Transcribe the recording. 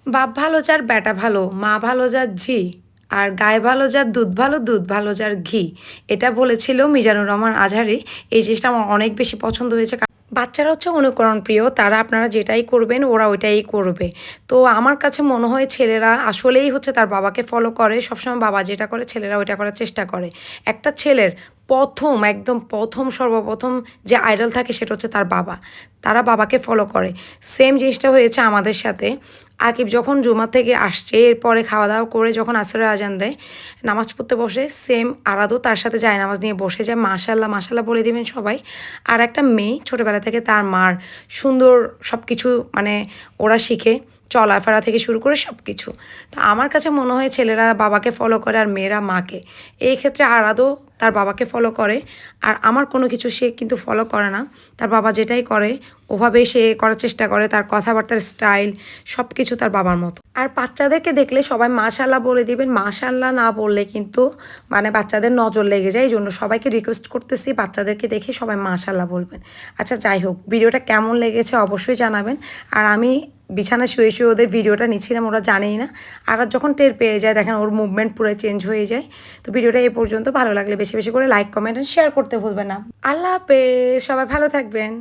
বাপ ভালো যার বেটা ভালো, মা ভালো যার ঝি, আর গায়ে ভালো যার দুধ ভালো, দুধ ভালো যার ঘি। এটা বলেছিল মিজানুর রহমান আজহারি। এই জিনিসটা আমার অনেক বেশি পছন্দ হয়েছে। বাচ্চারা হচ্ছে অনুকরণ প্রিয়, তারা আপনারা যেটাই করবেন ওরা ওইটাই করবে। তো আমার কাছে মনে হয় ছেলেরা আসলেই হচ্ছে তার বাবাকে ফলো করে, সবসময় বাবা যেটা করে ছেলেরা ওইটা করার চেষ্টা করে। একটা ছেলের একদম প্রথম সর্বপ্রথম যে আইডল থাকে সেটা হচ্ছে তার বাবা। তারা বাবাকে ফলো করে। সেম জিনিসটা হয়েছে আমাদের সাথে। আকিব যখন জুমা থেকে আসছে, এরপরে খাওয়া দাওয়া করে যখন আসরের আজান দেয়, নামাজ পড়তে বসে, সেম আরাদও তার সাথে যায় নামাজ নিয়ে বসে যায়। মাশাল্লাহ মাশাল্লাহ বলে দিবেন সবাই। আর একটা মেয়ে ছোটোবেলা থেকে তার মার সুন্দর সব কিছু, মানে ওরা শিখে চলাফেরা থেকে শুরু করে সব কিছু। তো আমার কাছে মনে হয় ছেলেরা বাবাকে ফলো করে আর মেয়েরা মাকে। এই ক্ষেত্রে আরাদও তার বাবাকে ফলো করে। আর আমার কোনো কিছু সে কিন্তু ফলো করে না। তার বাবা যেটাই করে ওভাবেই সে করার চেষ্টা করে। তার কথাবার্তার স্টাইল সব কিছু তার বাবার মতো। আর বাচ্চাদেরকে দেখলে সবাই মাশাল্লাহ বলে দিবেন। মাশাল্লাহ না বললে কিন্তু মানে বাচ্চাদের নজর লেগে যায়। এই জন্য সবাইকে রিকোয়েস্ট করতেছি বাচ্চাদেরকে দেখে সবাই মাশাল্লাহ বলবেন। আচ্ছা যাই হোক, ভিডিওটা কেমন লেগেছে অবশ্যই জানাবেন। আর আমি বিছানা শুয়ে শুয়ে ওদের ভিডিওটা নিচ্ছিলাম, ওরা জানেই না। আর যখন টের পেয়ে যায় দেখেন ওর মুভমেন্ট পুরো চেঞ্জ হয়ে যায়। তো ভিডিওটা এই পর্যন্ত। ভালো লাগলে বেশি বেশি করে লাইক কমেন্ট শেয়ার করতে ভুলবেন না। আল্লাহ হাফেজ, সবাই ভালো থাকবেন।